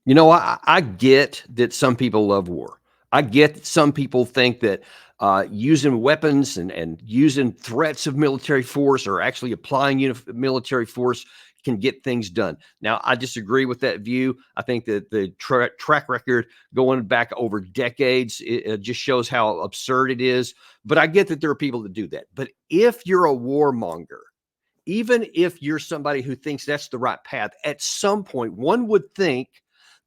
I get that some people love war. I get that some people think that using weapons and using threats of military force or actually applying military force can get things done. Now, I disagree with that view. I think that the track record going back over decades it just shows how absurd it is. But I get that there are people that do that. But if you're a warmonger, even if you're somebody who thinks that's the right path, at some point, one would think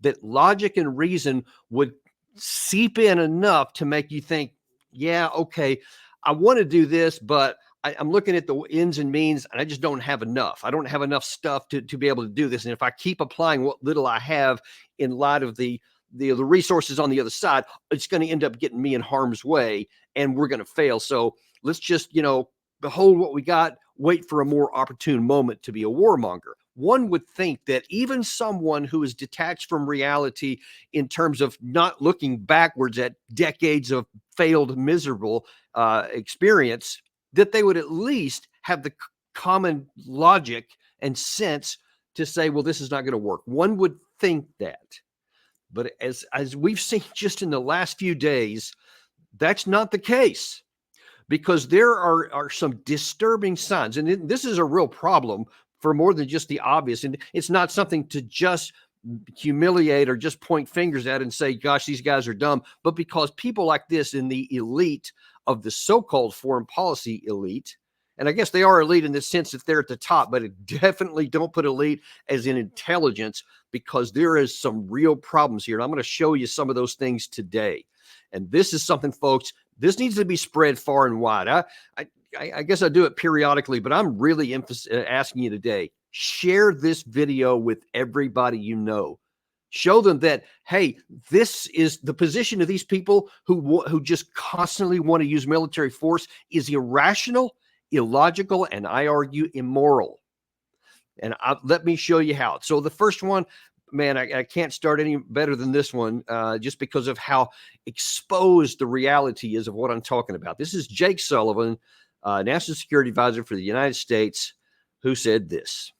that logic and reason would seep in enough to make you think, yeah, okay, I want to do this, but I'm looking at the ends and means, and I just don't have enough. I don't have enough stuff to be able to do this. And if I keep applying what little I have in light of the resources on the other side, it's going to end up getting me in harm's way, and we're going to fail. So let's just, behold what we got, wait for a more opportune moment to be a warmonger. One would think that even someone who is detached from reality in terms of not looking backwards at decades of failed, miserable experience, that they would at least have the common logic and sense to say, well, this is not going to work. One would think that. But as we've seen just in the last few days, that's not the case, because there are some disturbing signs. And this is a real problem for more than just the obvious. And it's not something to just humiliate or just point fingers at and say, gosh, these guys are dumb, but because people like this in the elite of the so-called foreign policy elite, and I guess they are elite in the sense that they're at the top, but it definitely don't put elite as in intelligence, because there is some real problems here. And I'm going to show you some of those things today. And this is something, folks, this needs to be spread far and wide. I guess I do it periodically, but I'm really asking you today, share this video with everybody you know. Show them that, hey, this is the position of these people who just constantly want to use military force is irrational, illogical, and I argue immoral. And let me show you how. So the first one, man, I can't start any better than this one, just because of how exposed the reality is of what I'm talking about. This is Jake Sullivan, National Security Advisor for the United States, who said this.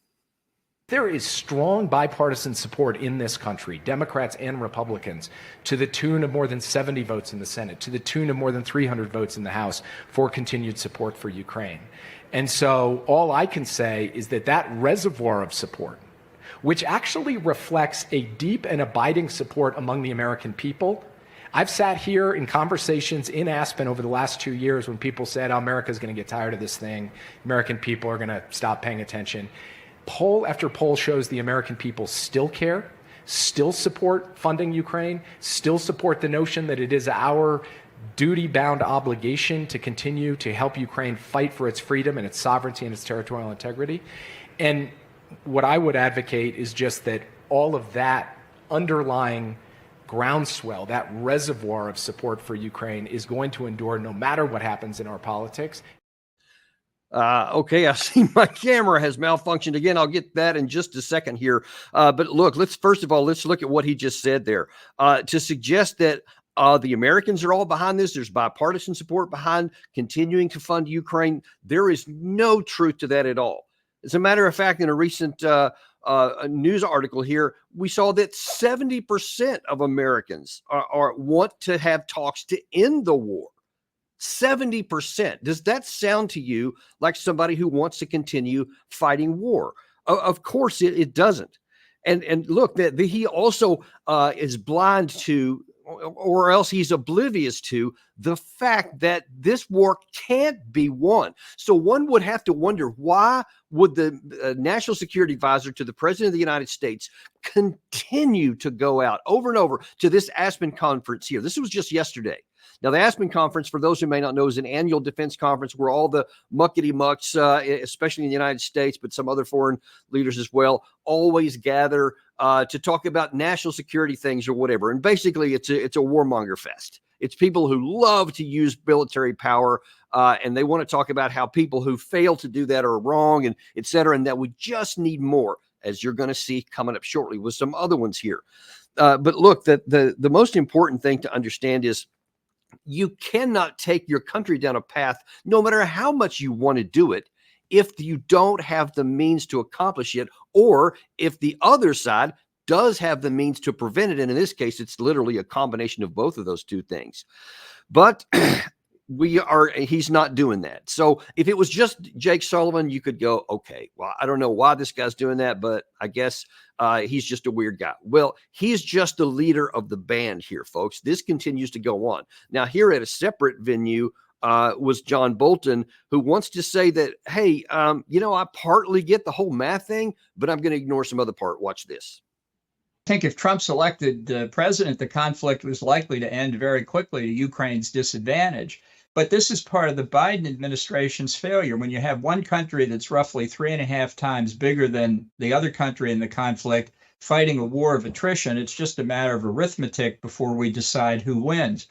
There is strong bipartisan support in this country, Democrats and Republicans, to the tune of more than 70 votes in the Senate, to the tune of more than 300 votes in the House for continued support for Ukraine. And so all I can say is that that reservoir of support, which actually reflects a deep and abiding support among the American people. I've sat here in conversations in Aspen over the last 2 years when people said, oh, America's going to get tired of this thing. American people are going to stop paying attention. Poll after poll shows the American people still care, still support funding Ukraine, still support the notion that it is our duty-bound obligation to continue to help Ukraine fight for its freedom and its sovereignty and its territorial integrity. And what I would advocate is just that all of that underlying groundswell, that reservoir of support for Ukraine is going to endure no matter what happens in our politics. Okay, I see my camera has malfunctioned again. I'll get that in just a second here. But look, let's look at what he just said there. To suggest that the Americans are all behind this, there's bipartisan support behind continuing to fund Ukraine, there is no truth to that at all. As a matter of fact, in a recent news article here, we saw that 70% of Americans want to have talks to end the war. 70%. Does that sound to you like somebody who wants to continue fighting war? Of course it doesn't. And look, that he also is blind to, or else he's oblivious to, the fact that this war can't be won. So one would have to wonder, why would the National Security Advisor to the President of the United States continue to go out over and over to this Aspen conference here? This was just yesterday. Now, the Aspen Conference, for those who may not know, is an annual defense conference where all the muckety-mucks, especially in the United States, but some other foreign leaders as well, always gather to talk about national security things or whatever. And basically, it's a warmonger fest. It's people who love to use military power, and they want to talk about how people who fail to do that are wrong, and et cetera, and that we just need more, as you're going to see coming up shortly with some other ones here. But look, the most important thing to understand is you cannot take your country down a path, no matter how much you want to do it, if you don't have the means to accomplish it, or if the other side does have the means to prevent it. And in this case, it's literally a combination of both of those two things. But he's not doing that. So if it was just Jake Sullivan, you could go, okay, well, I don't know why this guy's doing that, but I guess he's just a weird guy. Well, he's just the leader of the band here, folks. This continues to go on. Now, here at a separate venue was John Bolton, who wants to say that, hey, I partly get the whole math thing, but I'm going to ignore some other part. Watch this. I think if Trump's elected president, the conflict was likely to end very quickly to Ukraine's disadvantage. But this is part of the Biden administration's failure. When you have one country that's roughly 3.5 times bigger than the other country in the conflict fighting a war of attrition, it's just a matter of arithmetic before we decide who wins.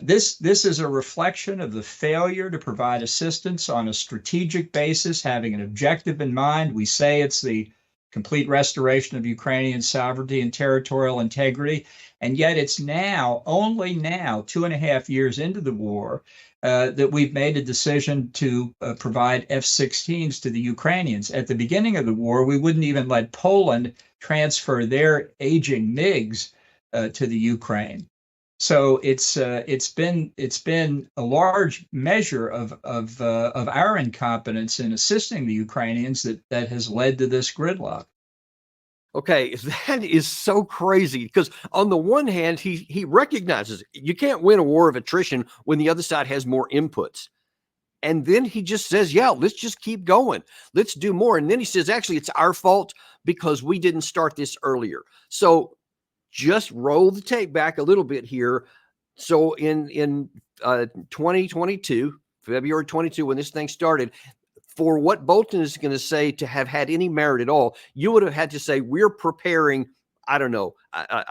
This is a reflection of the failure to provide assistance on a strategic basis, having an objective in mind. We say it's the complete restoration of Ukrainian sovereignty and territorial integrity. And yet it's only now, 2.5 years into the war, that we've made a decision to provide F-16s to the Ukrainians. At the beginning of the war, we wouldn't even let Poland transfer their aging MiGs to the Ukraine. So it's been a large measure of our incompetence in assisting the Ukrainians that has led to this gridlock. Okay, that is so crazy because on the one hand, he recognizes you can't win a war of attrition when the other side has more inputs. And then he just says, yeah, let's just keep going. Let's do more. And then he says, actually, it's our fault because we didn't start this earlier. So just roll the tape back a little bit here. So in 2022, February 22, when this thing started, for what Bolton is going to say to have had any merit at all, you would have had to say we're preparing, I don't know,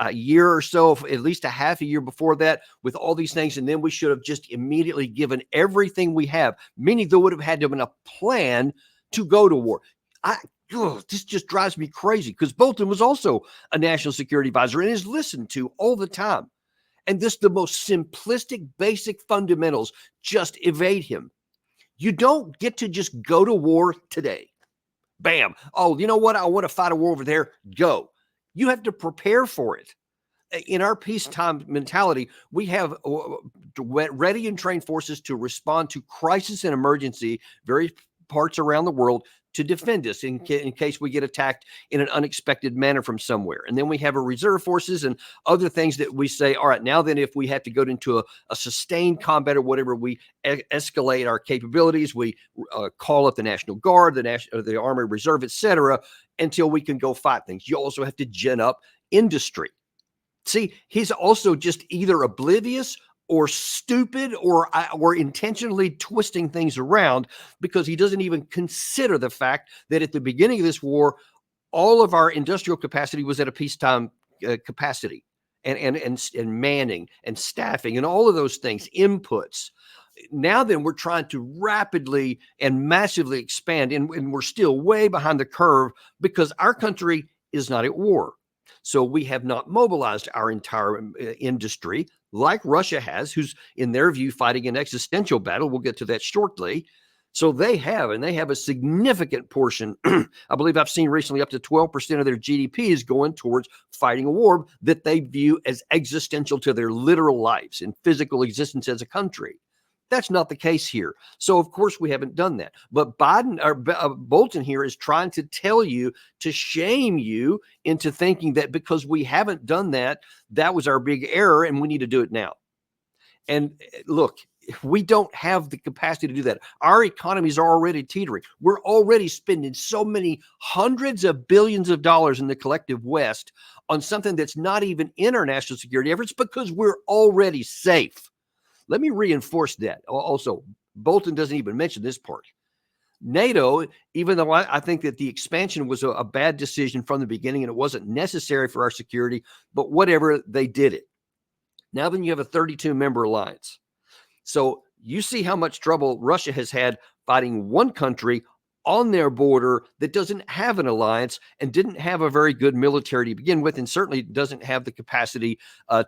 a year or so, at least a half a year before that with all these things. And then we should have just immediately given everything we have, meaning there would have had to have been a plan to go to war. This just drives me crazy because Bolton was also a national security advisor and is listened to all the time. And this, the most simplistic, basic fundamentals just evade him. You don't get to just go to war today. Bam. Oh, you know what? I want to fight a war over there. Go. You have to prepare for it. In our peacetime mentality, we have ready and trained forces to respond to crisis and emergency, various parts around the world, to defend us in case we get attacked in an unexpected manner from somewhere. And then we have a reserve forces and other things that we say, all right, now then if we have to go into a sustained combat or whatever, we escalate our capabilities. We call up the National Guard, the Army Reserve, etc., until we can go fight things. You also have to gin up industry. See, he's also just either oblivious or stupid or intentionally twisting things around because he doesn't even consider the fact that at the beginning of this war, all of our industrial capacity was at a peacetime capacity and manning and staffing and all of those things, inputs. Now then we're trying to rapidly and massively expand and we're still way behind the curve because our country is not at war. So we have not mobilized our entire industry like Russia has, who's in their view fighting an existential battle. We'll get to that shortly. So they have a significant portion. I believe I've seen recently up to 12% of their GDP is going towards fighting a war that they view as existential to their literal lives and physical existence as a country. That's not the case here. So, of course, we haven't done that. But Bolton here is trying to tell you, to shame you into thinking that because we haven't done that, that was our big error and we need to do it now. And look, we don't have the capacity to do that. Our economies are already teetering. We're already spending so many hundreds of billions of dollars in the collective West on something that's not even in our national security efforts because we're already safe. Let me reinforce that. Also, Bolton doesn't even mention this part. NATO, even though I think that the expansion was a bad decision from the beginning and it wasn't necessary for our security, but whatever, they did it. Now then you have a 32-member alliance. So you see how much trouble Russia has had fighting one country on their border that doesn't have an alliance and didn't have a very good military to begin with, and certainly doesn't have the capacity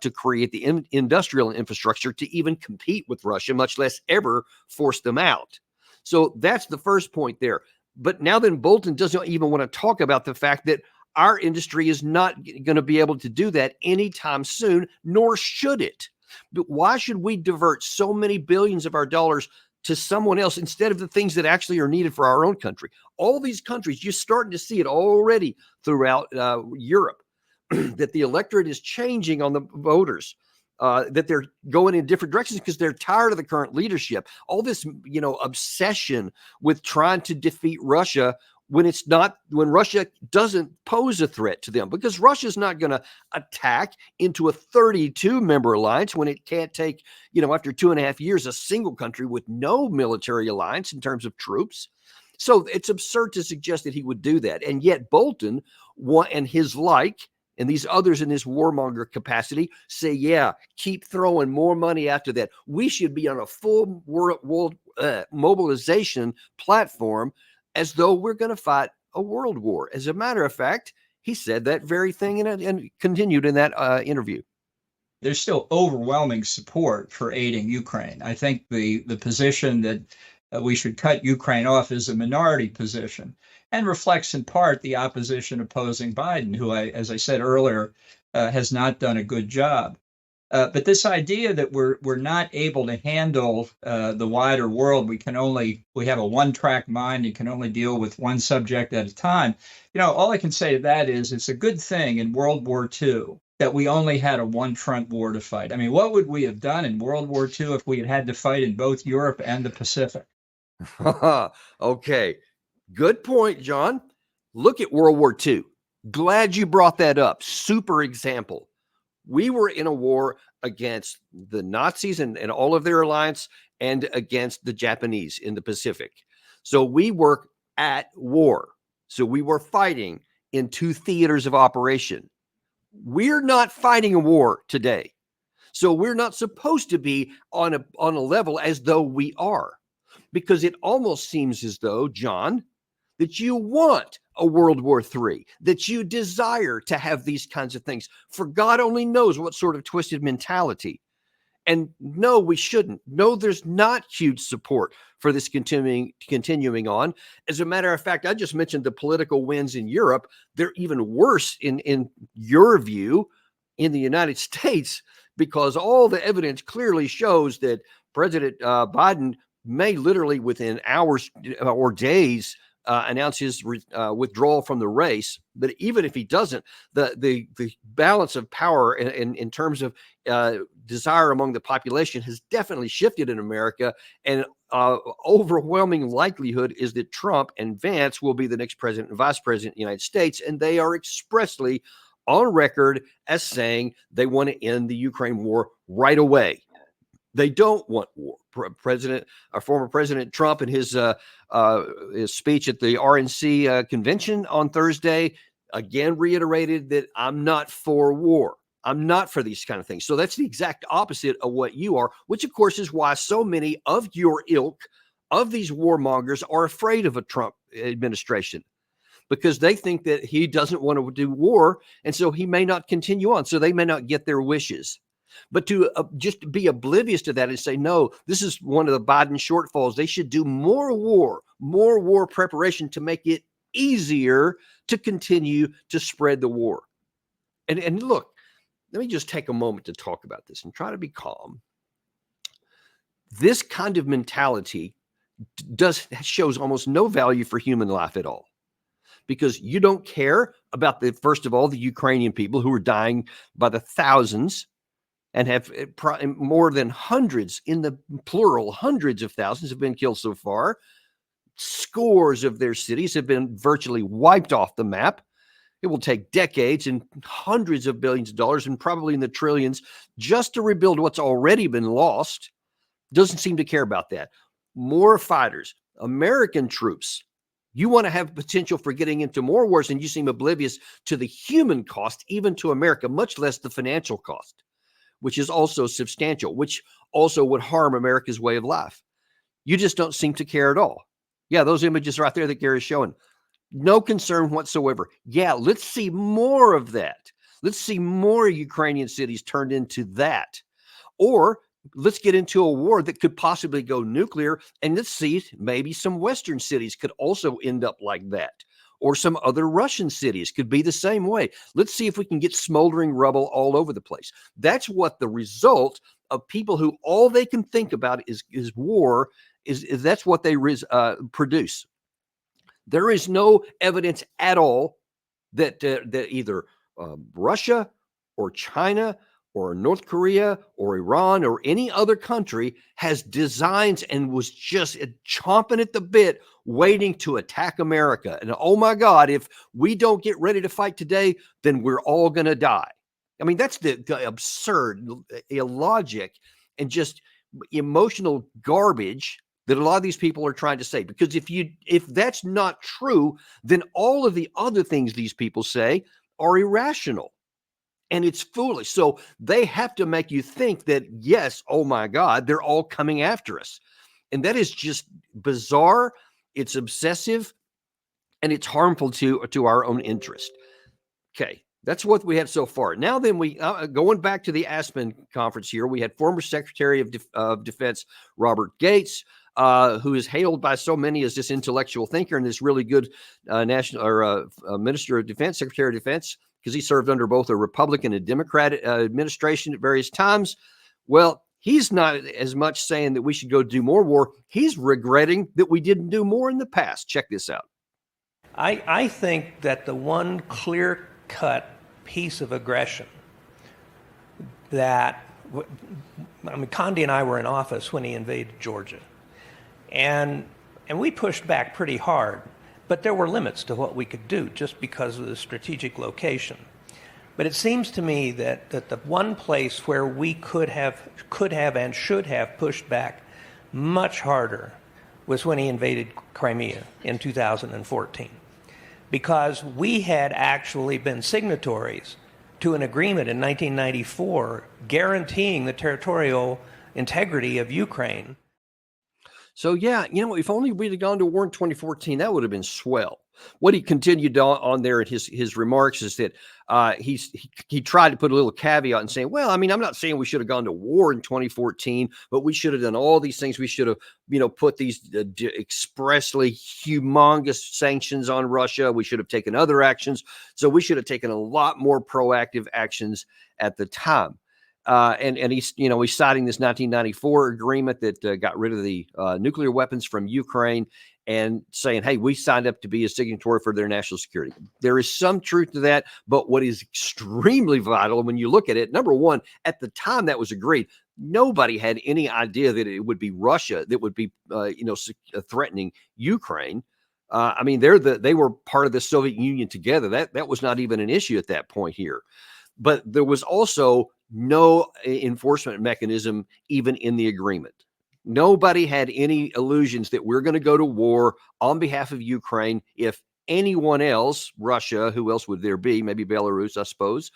to create the industrial infrastructure to even compete with Russia, much less ever force them out. So that's the first point there. But now then Bolton doesn't even want to talk about the fact that our industry is not going to be able to do that anytime soon, nor should it. But why should we divert so many billions of our dollars to someone else instead of the things that actually are needed for our own country? All these countries, you're starting to see it already throughout Europe, that the electorate is changing on the voters. That they're going in different directions because they're tired of the current leadership. All this, obsession with trying to defeat Russia when Russia doesn't pose a threat to them, because Russia's not going to attack into a 32-member alliance when it can't take, after 2.5 years, a single country with no military alliance in terms of troops. So it's absurd to suggest that he would do that. And yet Bolton and his and these others in this warmonger capacity say, yeah, keep throwing more money after that. We should be on a full world mobilization platform as though we're going to fight a world war. As a matter of fact, he said that very thing and continued in that interview. There's still overwhelming support for aiding Ukraine. I think the position that we should cut Ukraine off is a minority position, and reflects in part the opposition opposing Biden, who, as I said earlier, has not done a good job. But this idea that we're not able to handle the wider world, we have a one-track mind and can only deal with one subject at a time. All I can say to that is it's a good thing in World War II that we only had a one-front war to fight. I mean, what would we have done in World War II if we had to fight in both Europe and the Pacific? Okay. Good point, John. Look at World War II. Glad you brought that up. Super example. We were in a war against the Nazis and all of their alliance, and against the Japanese in the Pacific. So we were at war. So we were fighting in two theaters of operation. We're not fighting a war today. So we're not supposed to be on a level as though we are. Because it almost seems as though, John, that you want a World War III, that you desire to have these kinds of things. For God only knows what sort of twisted mentality. And no, we shouldn't. No, there's not huge support for this continuing on. As a matter of fact, I just mentioned the political winds in Europe. They're even worse in your view in the United States, because all the evidence clearly shows that President Biden may literally within hours or days announce his withdrawal from the race. But even if he doesn't, the balance of power in terms of desire among the population has definitely shifted in America. And overwhelming likelihood is that Trump and Vance will be the next president and vice president of the United States. And they are expressly on record as saying they want to end the Ukraine war right away. They don't want war. Former President Trump, in his speech at the RNC convention on Thursday, again reiterated that I'm not for war. I'm not for these kind of things. So that's the exact opposite of what you are, which of course is why so many of your ilk, of these warmongers, are afraid of a Trump administration, because they think that he doesn't want to do war, and so he may not continue on. So they may not get their wishes. But to just be oblivious to that and say, no, this is one of the Biden shortfalls. They should do more war preparation to make it easier to continue to spread the war. And look, let me just take a moment to talk about this and try to be calm. This kind of mentality shows almost no value for human life at all, because you don't care about first of all, the Ukrainian people who are dying by the thousands, and have more than hundreds, in the plural, hundreds of thousands have been killed so far. Scores of their cities have been virtually wiped off the map. It will take decades and hundreds of billions of dollars, and probably in the trillions, just to rebuild what's already been lost. Doesn't seem to care about that. More fighters, American troops. You want to have potential for getting into more wars, and you seem oblivious to the human cost, even to America, much less the financial cost, which is also substantial, which also would harm America's way of life. You just don't seem to care at all. Yeah, those images right there that Gary's showing. No concern whatsoever. Yeah, let's see more of that. Let's see more Ukrainian cities turned into that. Or let's get into a war that could possibly go nuclear, and let's see maybe some Western cities could also end up like that. or some other Russian cities could be the same way. Let's see if we can get smoldering rubble all over the place. That's what the result of people who all they can think about is war is that's what they produce. There is no evidence at all that either Russia or China or North Korea or Iran or any other country has designs and was just chomping at the bit waiting to attack America. And oh my God, if we don't get ready to fight today, then we're all going to die. I mean, that's the absurd illogic and just emotional garbage that a lot of these people are trying to say. Because if that's not true, then all of the other things these people say are irrational. And it's foolish. So they have to make you think that, yes, oh my God, they're all coming after us. And that is just bizarre. It's obsessive and it's harmful to our own interest. Okay. That's what we have so far. Now, then we going back to the Aspen conference here, we had former Secretary of Defense Robert Gates, who is hailed by so many as this intellectual thinker and this really good national or Minister of Defense, Secretary of Defense, because he served under both a Republican and Democrat administration at various times. Well, he's not as much saying that we should go do more war. He's regretting that we didn't do more in the past. Check this out. I think that the one clear-cut piece of aggression that, I mean, Condi and I were in office when he invaded Georgia, and we pushed back pretty hard, but there were limits to what we could do just because of the strategic location. But it seems to me that the one place where we could have and should have pushed back much harder was when he invaded Crimea in 2014. Because we had actually been signatories to an agreement in 1994 guaranteeing the territorial integrity of Ukraine. So, yeah, if only we'd have gone to war in 2014, that would have been swell. What he continued on there in his remarks is that he tried to put a little caveat and saying, well, I mean, I'm not saying we should have gone to war in 2014, but we should have done all these things. We should have, put these expressly humongous sanctions on Russia. We should have taken other actions. So we should have taken a lot more proactive actions at the time. And he's citing this 1994 agreement that got rid of the nuclear weapons from Ukraine and saying, hey, we signed up to be a signatory for their national security. There is some truth to that, but what is extremely vital when you look at it, number one, at the time that was agreed, nobody had any idea that it would be Russia that would be, threatening Ukraine. I mean, they were part of the Soviet Union together. That was not even an issue at that point here. But there was also no enforcement mechanism even in the agreement. Nobody had any illusions that we're going to go to war on behalf of Ukraine if anyone else, Russia, who else would there be? Maybe Belarus, I suppose,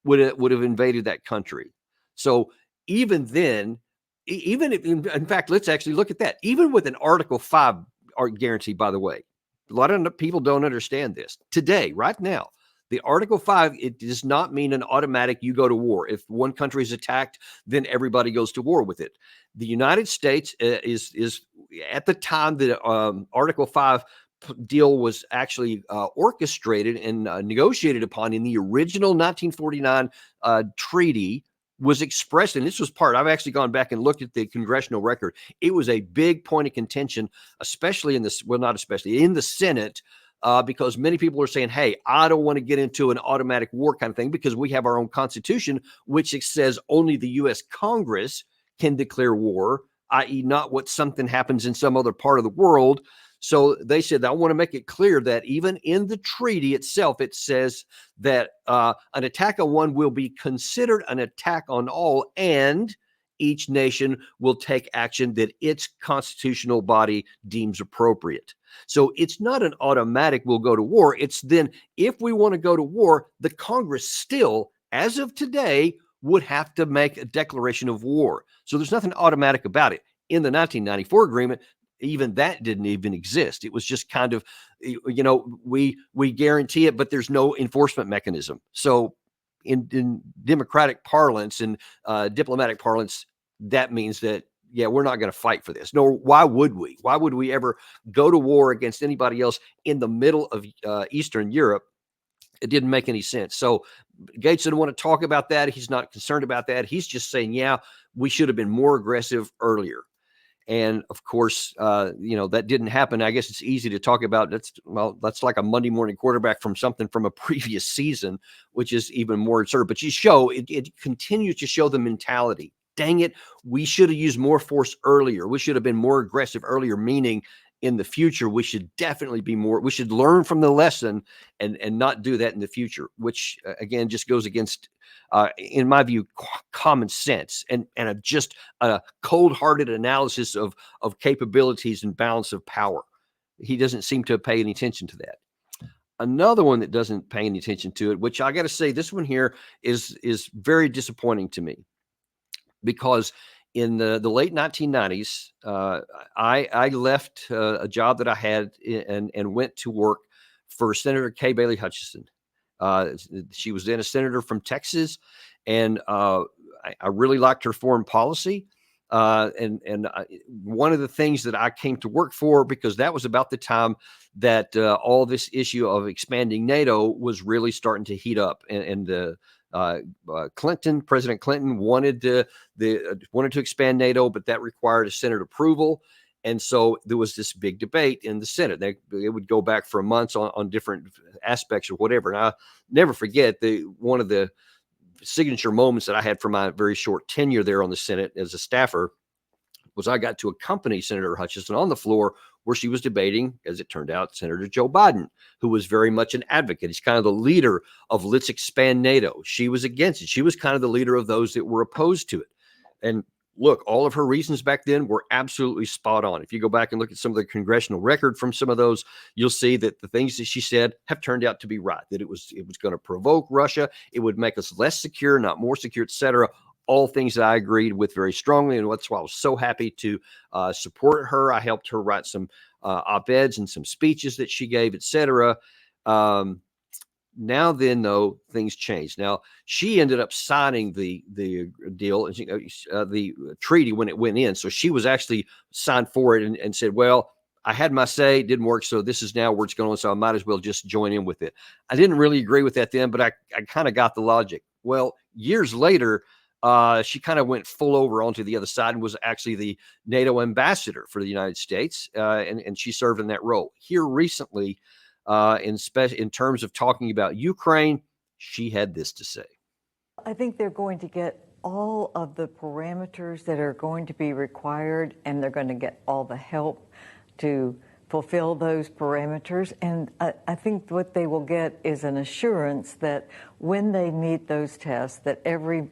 would have invaded that country. So even then, even if, in fact, let's actually look at that. Even with an Article 5 guarantee, by the way, a lot of people don't understand this. Today, right now, the Article 5, it does not mean an automatic you go to war. If one country is attacked, then everybody goes to war with it. The United States is at the time that Article 5 deal was actually orchestrated and negotiated upon in the original 1949 treaty was expressed, and this was I've actually gone back and looked at the congressional record. It was a big point of contention, especially in the Senate, because many people are saying, hey, I don't want to get into an automatic war kind of thing because we have our own constitution, which says only the U.S. Congress can declare war, i.e. not what something happens in some other part of the world. So they said, I want to make it clear that even in the treaty itself, it says that an attack on one will be considered an attack on all, and each nation will take action that its constitutional body deems appropriate. So it's not an automatic we'll go to war. It's then if we want to go to war, the Congress still, as of today, would have to make a declaration of war. So there's nothing automatic about it. In the 1994 agreement, even that didn't even exist. It was just kind of, we guarantee it, but there's no enforcement mechanism. So in democratic parlance and diplomatic parlance, that means that, yeah, we're not going to fight for this. Nor why would we? Why would we ever go to war against anybody else in the middle of Eastern Europe? It didn't make any sense. So Gates didn't want to talk about that. He's not concerned about that. He's just saying, yeah, we should have been more aggressive earlier. And of course, that didn't happen. I guess it's easy to talk about. That's like a Monday morning quarterback from something from a previous season, which is even more absurd. But it continues to show the mentality. Dang it, we should have used more force earlier. We should have been more aggressive earlier, meaning in the future, we should definitely be more. We should learn from the lesson and not do that in the future, which again just goes against, in my view, common sense and just a cold-hearted analysis of capabilities and balance of power. He doesn't seem to pay any attention to that. Another one that doesn't pay any attention to it, which I got to say, this one here is very disappointing to me, because in the late 1990s, I left a job that I had and went to work for Senator Kay Bailey Hutchison. She was then a senator from Texas, and I really liked her foreign policy. And one of the things that I came to work for, because that was about the time that all this issue of expanding NATO was really starting to heat up, and President Clinton wanted to expand NATO, but that required a Senate approval. And so there was this big debate in the Senate. They would go back for months on different aspects or whatever. And I never forget one of the signature moments that I had for my very short tenure there on the Senate as a staffer was I got to accompany Senator Hutchison on the floor where she was debating, as it turned out, Senator Joe Biden, who was very much an advocate. He's kind of the leader of let's expand NATO. She was against it. She was kind of the leader of those that were opposed to it. And look, all of her reasons back then were absolutely spot on. If you go back and look at some of the congressional record from some of those, you'll see that the things that she said have turned out to be right, that it was going to provoke Russia. It would make us less secure, not more secure, et cetera. All things that I agreed with very strongly. And that's why I was so happy to support her. I helped her write some op-eds and some speeches that she gave, et cetera. Now then, though, things changed. Now, she ended up signing the deal, the treaty when it went in. So she was actually signed for it and said, well, I had my say, it didn't work, so this is now where it's going, so I might as well just join in with it. I didn't really agree with that then, but I kind of got the logic. Well, years later, she kind of went full over onto the other side and was actually the NATO ambassador for the United States, and she served in that role. Here recently, in terms of talking about Ukraine, she had this to say. I think they're going to get all of the parameters that are going to be required, and they're going to get all the help to fulfill those parameters. And I think what they will get is an assurance that when they meet those tests that every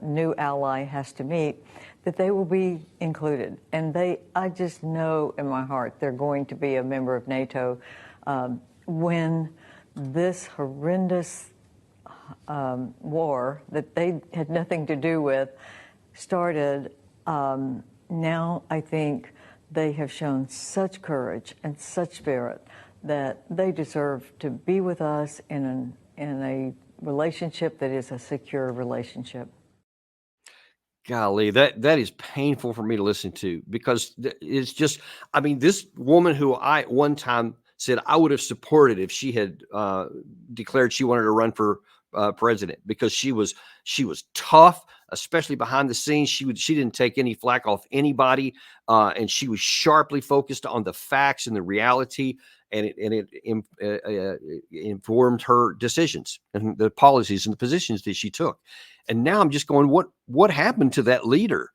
new ally has to meet, that they will be included. And I just know in my heart they're going to be a member of NATO. When this horrendous war that they had nothing to do with started, now I think they have shown such courage and such spirit that they deserve to be with us in a relationship that is a secure relationship. Golly, that is painful for me to listen to, because it's just, I mean, this woman who I one time said I would have supported if she had declared she wanted to run for president, because she was tough, especially behind the scenes. She didn't take any flack off anybody, and she was sharply focused on the facts and the reality, and it informed her decisions and the policies and the positions that she took. And now I'm just going, what happened to that leader?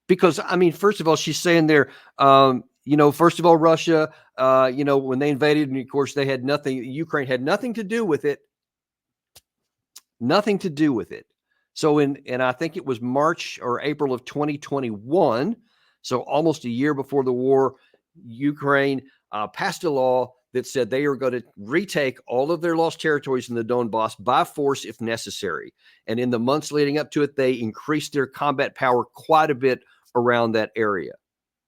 Because I mean, first of all, she's saying there, first of all, Russia, when they invaded, and of course they had nothing, Ukraine had nothing to do with it. Nothing to do with it. So and I think it was March or April of 2021, so almost a year before the war, Ukraine passed a law that said they are going to retake all of their lost territories in the Donbass by force if necessary. And in the months leading up to it, they increased their combat power quite a bit around that area.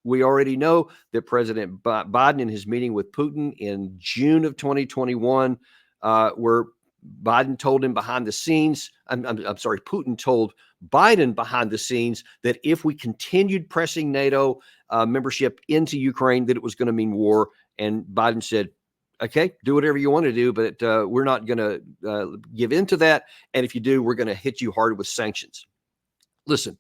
We already know that President Biden, in his meeting with Putin in June of 2021, where Biden told him behind the scenes, I'm sorry, Putin told Biden behind the scenes that if we continued pressing NATO membership into Ukraine, that it was going to mean war. And Biden said, okay, do whatever you want to do, but we're not going to give in to that. And if you do, we're going to hit you hard with sanctions. Listen,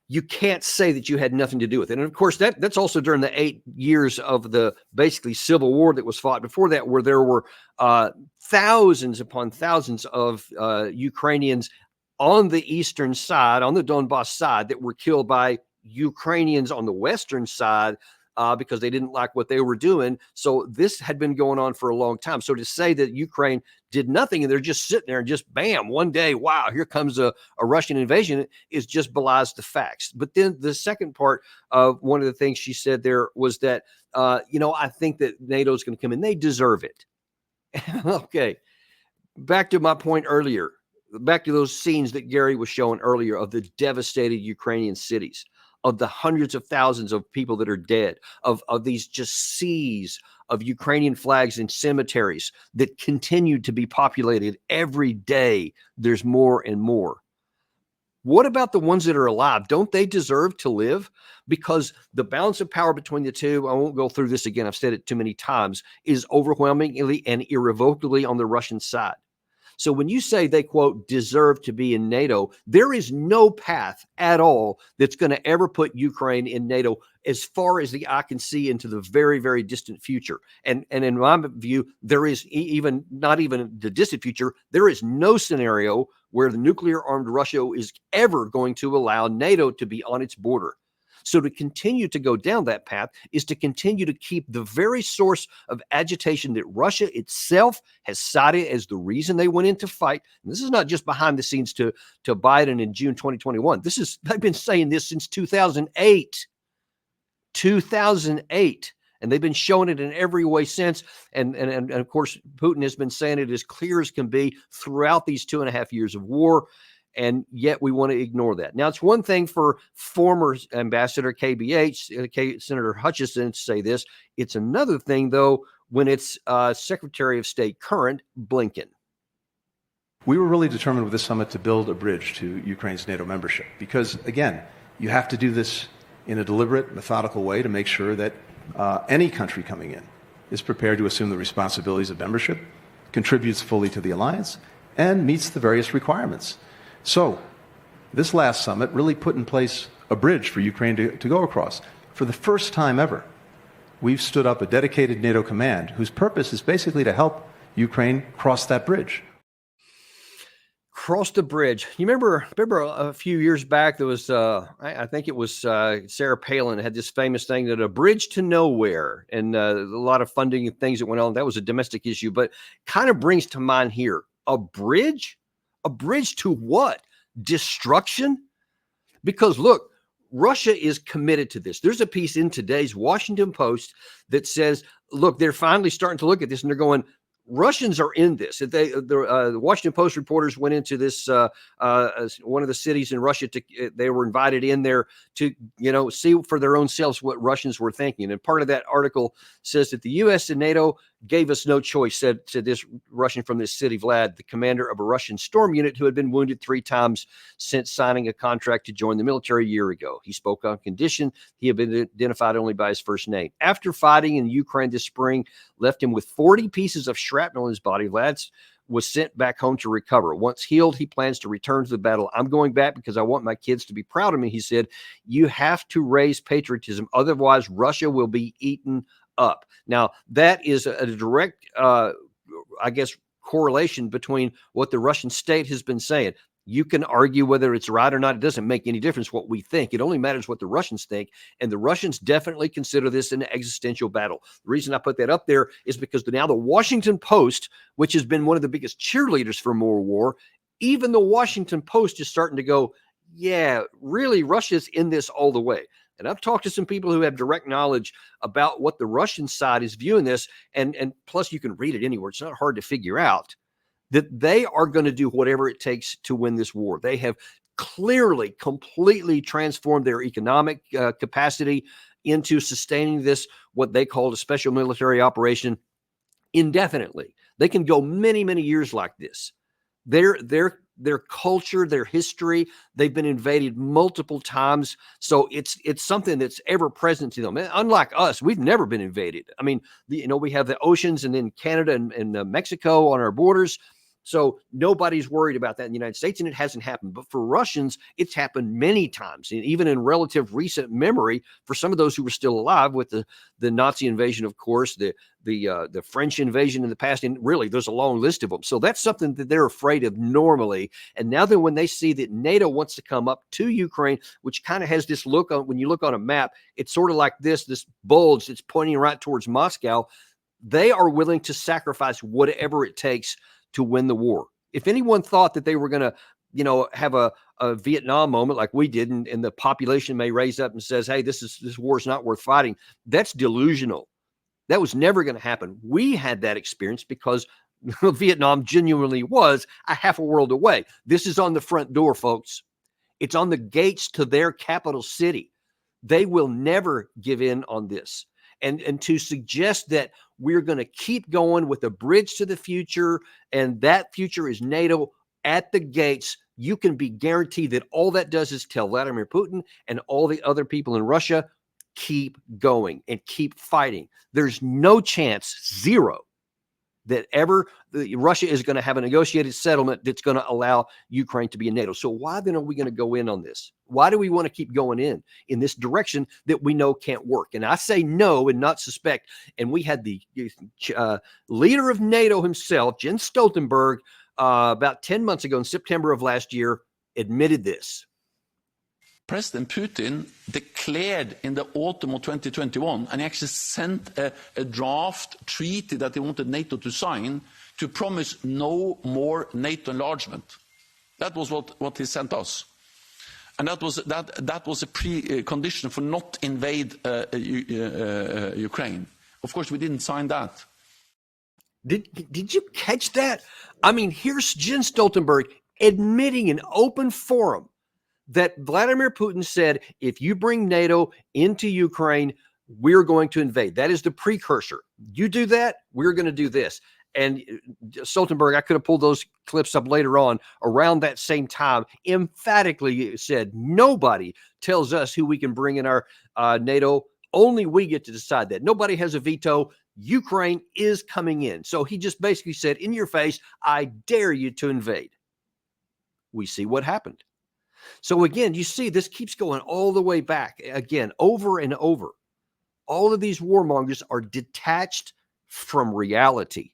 you can't say that you had nothing to do with it. And of course, that's also during the 8 years of the basically civil war that was fought before that, where there were thousands upon thousands of Ukrainians on the eastern side, on the Donbass side, that were killed by Ukrainians on the western side because they didn't like what they were doing. So this had been going on for a long time. So to say that Ukraine did nothing and they're just sitting there and just bam, one day, wow, here comes a Russian invasion, is just belies the facts. But then the second part of one of the things she said there was that, I think that NATO is going to come in. They deserve it. Okay. Back to my point earlier, back to those scenes that Gary was showing earlier of the devastated Ukrainian cities, of the hundreds of thousands of people that are dead, of these just seas of Ukrainian flags in cemeteries that continue to be populated every day. There's more and more. What about the ones that are alive? Don't they deserve to live? Because the balance of power between the two, I won't go through this again, I've said it too many times, is overwhelmingly and irrevocably on the Russian side. So when you say they, quote, deserve to be in NATO, there is no path at all that's going to ever put Ukraine in NATO as far as the eye can see into the very, very distant future. And in my view, there is even not even the distant future. There is no scenario where the nuclear armed Russia is ever going to allow NATO to be on its border. So to continue to go down that path is to continue to keep the very source of agitation that Russia itself has cited as the reason they went into fight. And this is not just behind the scenes to Biden in June 2021. They've been saying this since 2008. 2008. And they've been showing it in every way since. And of course, Putin has been saying it as clear as can be throughout these 2.5 years of war. And yet we want to ignore that. Now, it's one thing for former Ambassador KBH, Senator Hutchison, to say this. It's another thing, though, when it's Secretary of State current Blinken. We were really determined with this summit to build a bridge to Ukraine's NATO membership because, again, you have to do this in a deliberate, methodical way to make sure that any country coming in is prepared to assume the responsibilities of membership, contributes fully to the alliance, and meets the various requirements. So this last summit really put in place a bridge for Ukraine to go across. For the first time ever, we've stood up a dedicated NATO command whose purpose is basically to help Ukraine cross that bridge. Cross the bridge. You remember a few years back, there was, I think it was Sarah Palin had this famous thing that a bridge to nowhere, and a lot of funding and things that went on. That was a domestic issue, but kind of brings to mind here, a bridge? A bridge to what? Destruction? Because look, Russia is committed to this. There's a piece in today's Washington Post that says, look, they're finally starting to look at this and they're going, Russians are in this. The Washington Post reporters went into this one of the cities in Russia. They were invited in there to see for their own selves what Russians were thinking. And part of that article says that the U.S. and NATO gave us no choice, said this Russian from this city, Vlad, the commander of a Russian storm unit who had been wounded 3 times since signing a contract to join the military a year ago. He spoke on condition he had been identified only by his first name. After fighting in Ukraine this spring, left him with 40 pieces of shrapnel in his body. Vlad was sent back home to recover. Once healed, he plans to return to the battle. I'm going back because I want my kids to be proud of me, he said. You have to raise patriotism. Otherwise, Russia will be eaten up. Now, that is a direct, correlation between what the Russian state has been saying. You can argue whether it's right or not. It doesn't make any difference what we think. It only matters what the Russians think. And the Russians definitely consider this an existential battle. The reason I put that up there is because now the Washington Post, which has been one of the biggest cheerleaders for more war, even the Washington Post is starting to go, yeah, really, Russia's in this all the way. And I've talked to some people who have direct knowledge about what the Russian side is viewing this. And plus, you can read it anywhere. It's not hard to figure out that they are going to do whatever it takes to win this war. They have clearly, completely transformed their economic capacity into sustaining this, what they called a special military operation, indefinitely. They can go many, many years like this. Their culture, their history, they've been invaded multiple times. So it's something that's ever present to them. And unlike us, we've never been invaded. I mean, we have the oceans and then Canada and Mexico on our borders. So nobody's worried about that in the United States, and it hasn't happened. But for Russians, it's happened many times, and even in relative recent memory, for some of those who were still alive, with the Nazi invasion, of course, the French invasion in the past, and really there's a long list of them. So that's something that they're afraid of normally. And now that when they see that NATO wants to come up to Ukraine, which kind of has this look on, when you look on a map, it's sort of like this bulge that's pointing right towards Moscow. They are willing to sacrifice whatever it takes to win the war. If anyone thought that they were going to, have a Vietnam moment like we did, and the population may raise up and says, hey, this war is not worth fighting, that's delusional. That was never going to happen. We had that experience because Vietnam genuinely was a half a world away. This is on the front door, folks. It's on the gates to their capital city. They will never give in on this. And to suggest that we're going to keep going with a bridge to the future, and that future is NATO at the gates, you can be guaranteed that all that does is tell Vladimir Putin and all the other people in Russia, keep going and keep fighting. There's no chance, zero, that ever Russia is going to have a negotiated settlement that's going to allow Ukraine to be in NATO. So why then are we going to go in on this? Why do we want to keep going in this direction that we know can't work? And I say no and not suspect. And we had the leader of NATO himself, Jens Stoltenberg, about 10 months ago in September of last year, admitted this. President Putin declared in the autumn of 2021, and he actually sent a draft treaty that he wanted NATO to sign to promise no more NATO enlargement. That was what he sent us. And that was a precondition for not invade Ukraine. Of course, we didn't sign that. Did you catch that? I mean, here's Jens Stoltenberg admitting in open forum that Vladimir Putin said, if you bring NATO into Ukraine, we're going to invade. That is the precursor. You do that, we're going to do this. And Stoltenberg, I could have pulled those clips up later on, around that same time, emphatically said, nobody tells us who we can bring in our NATO. Only we get to decide that. Nobody has a veto. Ukraine is coming in. So he just basically said, in your face, I dare you to invade. We see what happened. So again, you see, this keeps going all the way back, again, over and over. All of these warmongers are detached from reality.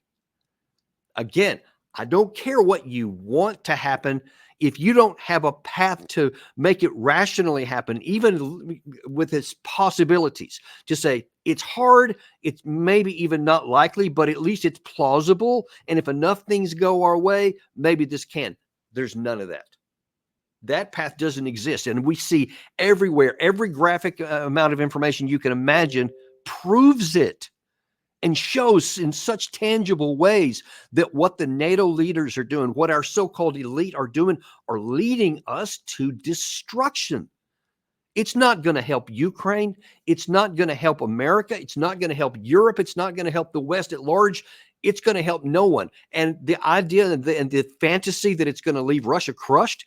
Again, I don't care what you want to happen. If you don't have a path to make it rationally happen, even with its possibilities, to say it's hard, it's maybe even not likely, but at least it's plausible. And if enough things go our way, maybe this can. There's none of that. That path doesn't exist. And we see everywhere, every graphic amount of information you can imagine proves it and shows in such tangible ways that what the NATO leaders are doing, what our so-called elite are doing, are leading us to destruction. It's not going to help Ukraine. It's not going to help America. It's not going to help Europe. It's not going to help the West at large. It's going to help no one. And the idea and the fantasy that it's going to leave Russia crushed,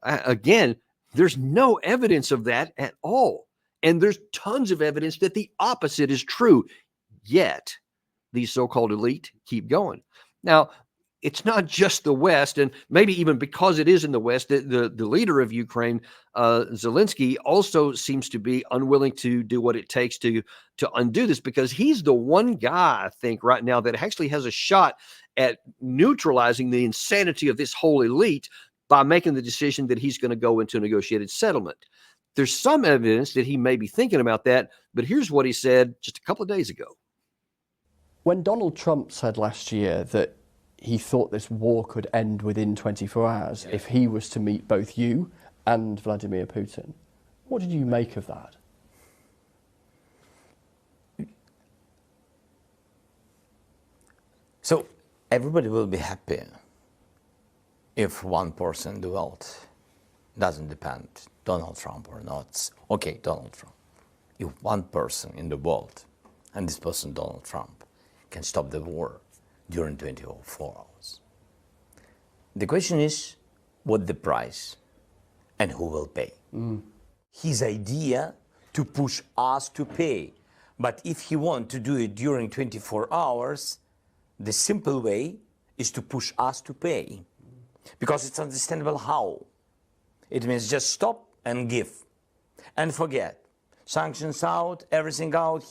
again, there's no evidence of that at all. And there's tons of evidence that the opposite is true. Yet, these so-called elite keep going. Now, it's not just the West, and maybe even because it is in the West, the leader of Ukraine, Zelensky, also seems to be unwilling to do what it takes to undo this, because he's the one guy, I think, right now that actually has a shot at neutralizing the insanity of this whole elite by making the decision that he's going to go into a negotiated settlement. There's some evidence that he may be thinking about that, but here's what he said just a couple of days ago. When Donald Trump said last year that he thought this war could end within 24 hours if he was to meet both you and Vladimir Putin, what did you make of that? So everybody will be happy if one person in the world doesn't depend Donald Trump or not. Okay, Donald Trump. If one person in the world, and this person Donald Trump, can stop the war, during 24 hours. The question is, what the price and who will pay? His idea to push us to pay. But if he wants to do it during 24 hours, the simple way is to push us to pay. Because it's understandable how. It means just stop and give and forget. Sanctions out, everything out.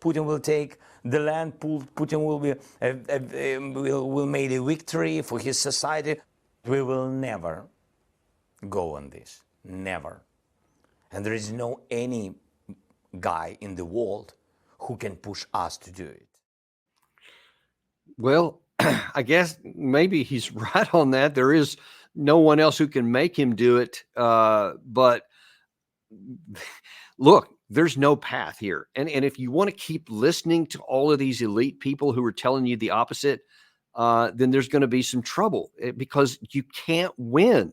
Putin will take the land. Putin will make a victory for his society. We will never go on this, never. And there is no any guy in the world who can push us to do it. Well, I guess maybe he's right on that. There is no one else who can make him do it. But look, there's no path here. And if you want to keep listening to all of these elite people who are telling you the opposite, then there's going to be some trouble because you can't win.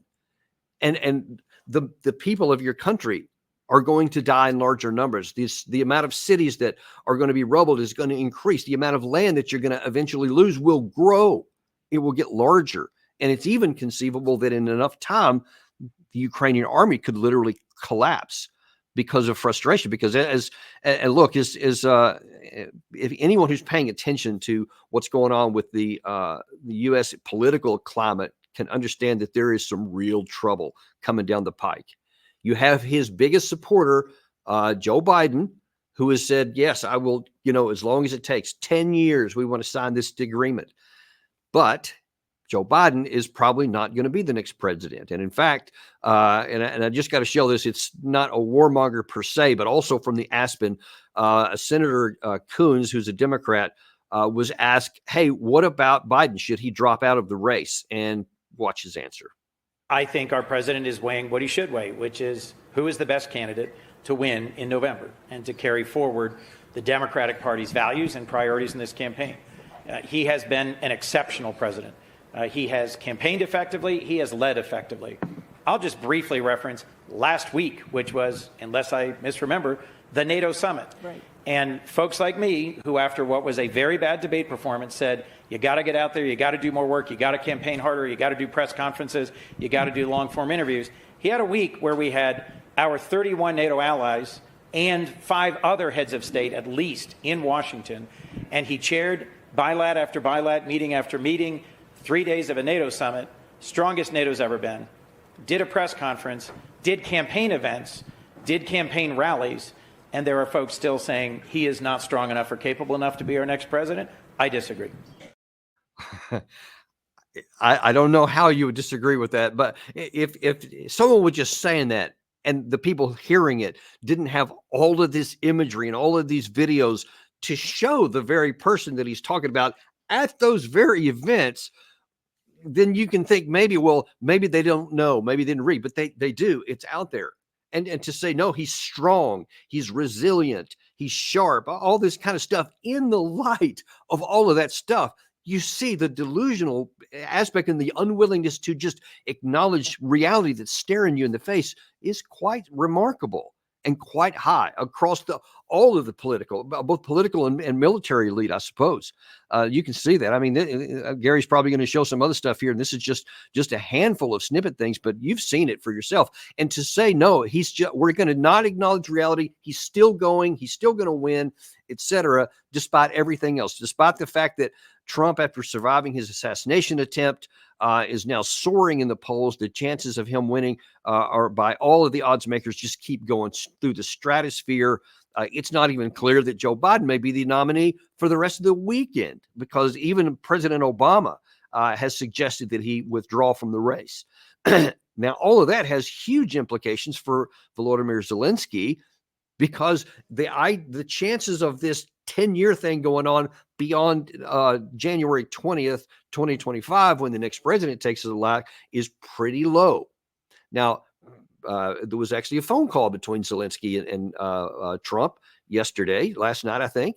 And the people of your country are going to die in larger numbers. The amount of cities that are going to be rubbled is going to increase. The amount of land that you're going to eventually lose will grow. It will get larger. And it's even conceivable that in enough time, the Ukrainian army could literally collapse because of frustration. Because if anyone who's paying attention to what's going on with the U.S. political climate can understand that there is some real trouble coming down the pike. You have his biggest supporter, Joe Biden, who has said, yes, I will, as long as it takes 10 years, we want to sign this agreement. But Joe Biden is probably not going to be the next president. And in fact, and I just got to show this, it's not a warmonger per se, but also from the Aspen, Senator Coons, who's a Democrat, was asked, hey, what about Biden? Should he drop out of the race? And watch his answer. I think our president is weighing what he should weigh, which is who is the best candidate to win in November and to carry forward the Democratic Party's values and priorities in this campaign. He has been an exceptional president. He has campaigned effectively. He has led effectively. I'll just briefly reference last week, which was, unless I misremember, the NATO summit. Right. And folks like me, who after what was a very bad debate performance said, you got to get out there, you got to do more work, you got to campaign harder, you got to do press conferences, you got to do long form interviews. He had a week where we had our 31 NATO allies and 5 other heads of state, at least, in Washington. And he chaired bilat after bilat, meeting after meeting, 3 days of a NATO summit, strongest NATO's ever been, did a press conference, did campaign events, did campaign rallies, and there are folks still saying he is not strong enough or capable enough to be our next president. I disagree. I don't know how you would disagree with that, but if someone was just saying that and the people hearing it didn't have all of this imagery and all of these videos to show the very person that he's talking about at those very events, then you can think maybe they don't know, maybe they didn't read, but they do. It's out there. And to say, no, he's strong, he's resilient, he's sharp, all this kind of stuff in the light of all of that stuff, you see the delusional aspect and the unwillingness to just acknowledge reality that's staring you in the face is quite remarkable and quite high across all of the political, both political and military elite, I suppose. You can see that. I mean, Gary's probably going to show some other stuff here, and this is just a handful of snippet things, but you've seen it for yourself. And to say, no, we're going to not acknowledge reality. He's still going. He's still going to win, etc., despite everything else, despite the fact that Trump, after surviving his assassination attempt, is now soaring in the polls. The chances of him winning are, by all of the odds makers, just keep going through the stratosphere. It's not even clear that Joe Biden may be the nominee for the rest of the weekend, because even President Obama has suggested that he withdraw from the race. Now, all of that has huge implications for Volodymyr Zelensky, because the chances of this 10-year thing going on beyond January 20th, 2025, when the next president takes his elect, is pretty low. Now, there was actually a phone call between Zelensky and Trump last night, I think.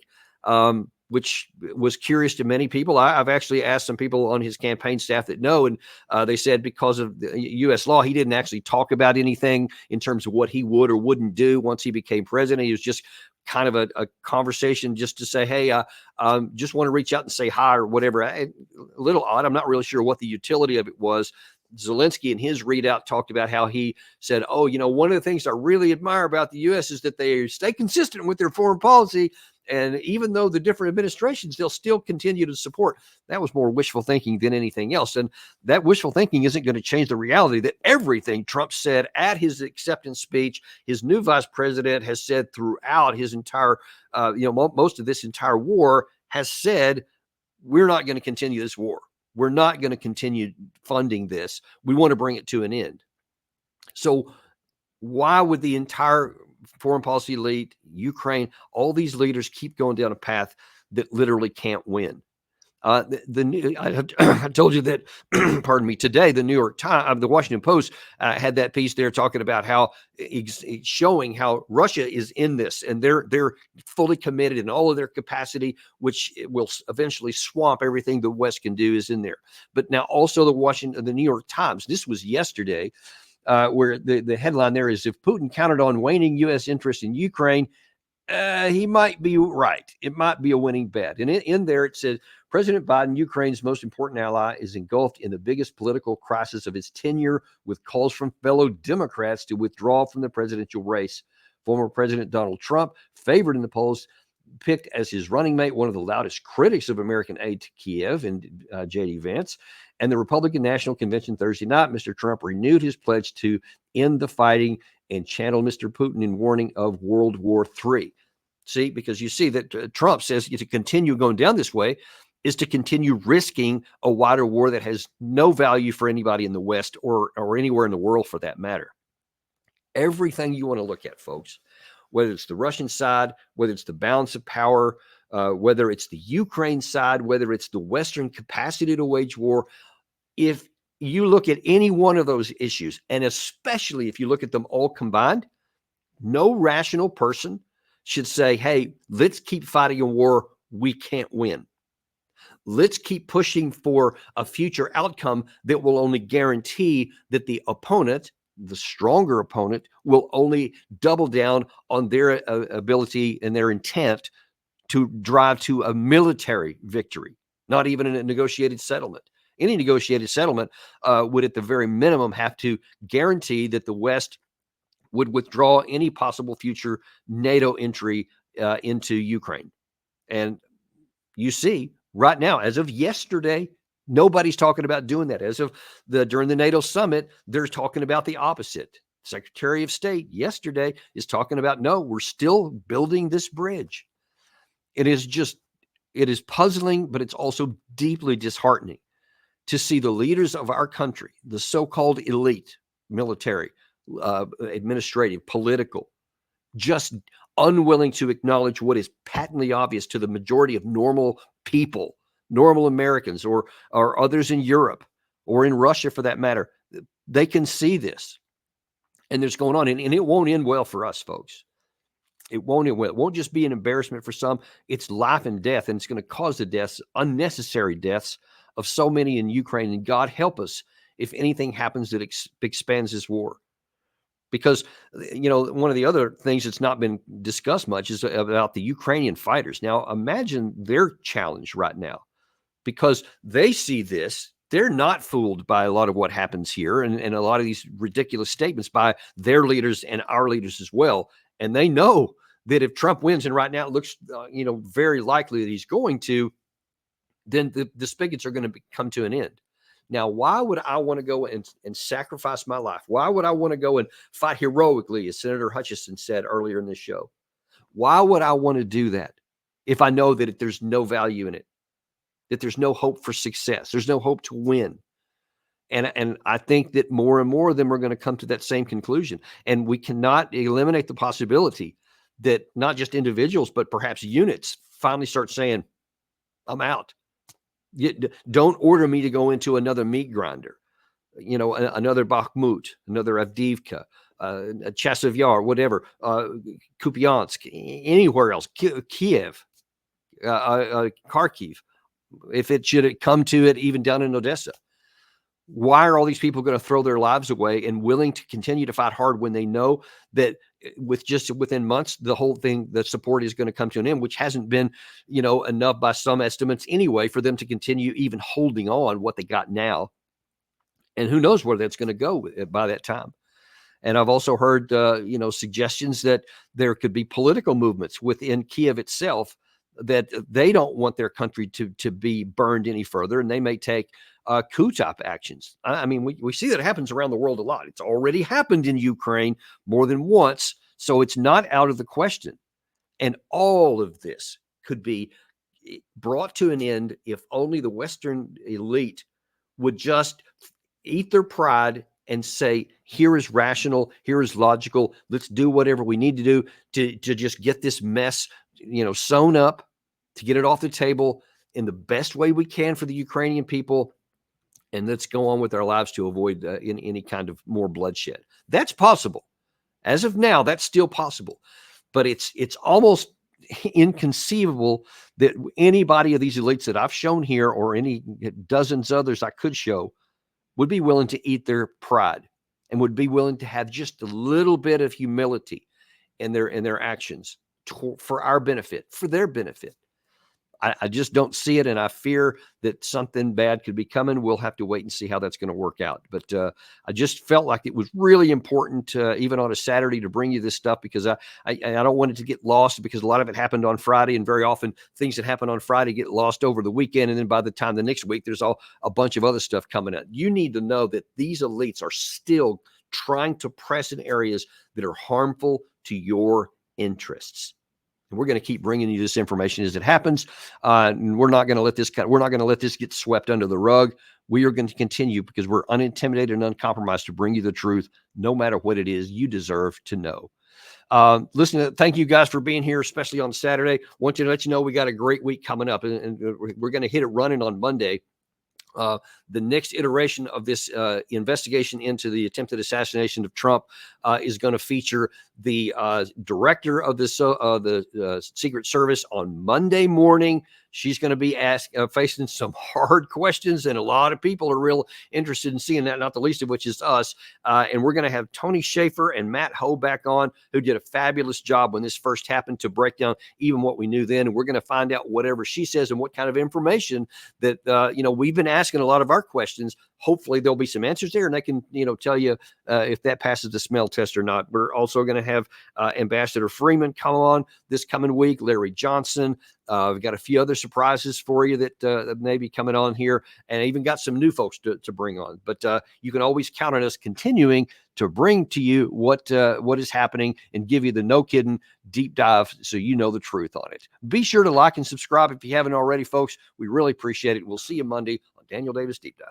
which was curious to many people. I've actually asked some people on his campaign staff that know, and they said because of the U.S. law, he didn't actually talk about anything in terms of what he would or wouldn't do once he became president. He was just kind of a conversation just to say, hey, just want to reach out and say hi or whatever. A little odd. I'm not really sure what the utility of it was. Zelensky in his readout talked about how he said, oh, one of the things I really admire about the U.S. is that they stay consistent with their foreign policy. And even though the different administrations, they'll still continue to support. That was more wishful thinking than anything else. And that wishful thinking isn't going to change the reality that everything Trump said at his acceptance speech, his new vice president has said throughout his entire, most of this entire war, has said, we're not going to continue this war. We're not going to continue funding this. We want to bring it to an end. So why would the entire foreign policy elite, Ukraine, all these leaders keep going down a path that literally can't win? I told you that, pardon me, today, the New York Times, the Washington Post had that piece there talking about how it's showing how Russia is in this, and they're fully committed in all of their capacity, which will eventually swamp everything the West can do is in there. But now also the New York Times, this was yesterday, where the headline there is, if Putin counted on waning U.S. interest in Ukraine, he might be right. It might be a winning bet. And in there it says, President Biden, Ukraine's most important ally, is engulfed in the biggest political crisis of his tenure, with calls from fellow Democrats to withdraw from the presidential race. Former President Donald Trump, favored in the polls, picked as his running mate one of the loudest critics of American aid to Kiev, and J.D. Vance. And the Republican National Convention Thursday night, Mr. Trump renewed his pledge to end the fighting and channeled Mr. Putin in warning of World War III. See, because you see that Trump says to continue going down this way is to continue risking a wider war that has no value for anybody in the West or anywhere in the world for that matter. Everything you want to look at, folks, whether it's the Russian side, whether it's the balance of power, whether it's the Ukraine side, whether it's the Western capacity to wage war, if you look at any one of those issues, and especially if you look at them all combined, no rational person should say, hey, let's keep fighting a war we can't win. Let's keep pushing for a future outcome that will only guarantee that the opponent, the stronger opponent, will only double down on their ability and their intent to drive to a military victory, not even a negotiated settlement. Any negotiated settlement would at the very minimum have to guarantee that the West would withdraw any possible future NATO entry into Ukraine. And you see, right now, as of yesterday, nobody's talking about doing that. As of during the NATO summit, they're talking about the opposite. Secretary of State yesterday is talking about, no, we're still building this bridge. It is puzzling, but it's also deeply disheartening to see the leaders of our country, the so-called elite, military, administrative, political, just unwilling to acknowledge what is patently obvious to the majority of normal people, normal Americans, or others in Europe or in Russia for that matter. They can see this, and there's going on, and it won't end well for us, folks. It won't end well. It won't just be an embarrassment for some. It's life and death, and it's going to cause the deaths, unnecessary deaths of so many in Ukraine. And God help us if anything happens that expands this war. Because, one of the other things that's not been discussed much is about the Ukrainian fighters. Now, imagine their challenge right now, because they see this. They're not fooled by a lot of what happens here and a lot of these ridiculous statements by their leaders and our leaders as well. And they know that if Trump wins, and right now it looks, very likely that he's going to, then the spigots are going to come to an end. Now, why would I want to go and sacrifice my life? Why would I want to go and fight heroically, as Senator Hutchison said earlier in this show? Why would I want to do that if I know that there's no value in it, that there's no hope for success, there's no hope to win? And I think that more and more of them are going to come to that same conclusion. And we cannot eliminate the possibility that not just individuals, but perhaps units finally start saying, I'm out. Don't order me to go into another meat grinder, another Bakhmut, another Avdiivka, Chasiv Yar, whatever, Kupiansk, anywhere else, Kiev. Kharkiv, if it should come to it, even down in Odessa. Why are all these people going to throw their lives away and willing to continue to fight hard when they know that within months, the whole thing, the support is going to come to an end, which hasn't been, enough by some estimates anyway, for them to continue even holding on what they got now. And who knows where that's going to go by that time. And I've also heard, suggestions that there could be political movements within Kiev itself that they don't want their country to be burned any further, and they may take coup type actions. I mean, we see that it happens around the world a lot. It's already happened in Ukraine more than once, so it's not out of the question. And all of this could be brought to an end if only the Western elite would just eat their pride and say, here is rational, here is logical. Let's do whatever we need to do to just get this mess, sewn up, to get it off the table in the best way we can for the Ukrainian people. And let's go on with our lives to avoid any kind of more bloodshed. That's possible. As of now, that's still possible. But it's almost inconceivable that anybody of these elites that I've shown here, or any dozens others I could show, would be willing to eat their pride and would be willing to have just a little bit of humility in their actions for our benefit, for their benefit. I just don't see it, and I fear that something bad could be coming. We'll have to wait and see how that's going to work out. But I just felt like it was really important, even on a Saturday, to bring you this stuff, because I don't want it to get lost, because a lot of it happened on Friday, and very often things that happen on Friday get lost over the weekend, and then by the time the next week, there's a bunch of other stuff coming up. You need to know that these elites are still trying to press in areas that are harmful to your interests. And we're going to keep bringing you this information as it happens. And we're not going to let this get swept under the rug. We are going to continue, because we're unintimidated and uncompromised, to bring you the truth, no matter what it is you deserve to know. Listen, thank you guys for being here, especially on Saturday. Want to let you know we got a great week coming up, and we're going to hit it running on Monday. The next iteration of this investigation into the attempted assassination of Trump is going to feature the director of the Secret Service on Monday morning. She's going to be facing some hard questions, and a lot of people are real interested in seeing that, not the least of which is us. And we're going to have Tony Schaefer and Matt Ho back on, who did a fabulous job when this first happened, to break down even what we knew then. And we're going to find out whatever she says and what kind of information that, we've been asking a lot of our questions. Hopefully there'll be some answers there, and they can, tell you if that passes the smell test or not. We're also going to have Ambassador Freeman come on this coming week, Larry Johnson. We've got a few other surprises for you that may be coming on here, and even got some new folks to bring on. But you can always count on us continuing to bring to you what is happening and give you the no kidding deep dive, so you know the truth on it. Be sure to like and subscribe if you haven't already, folks. We really appreciate it. We'll see you Monday on Daniel Davis Deep Dive.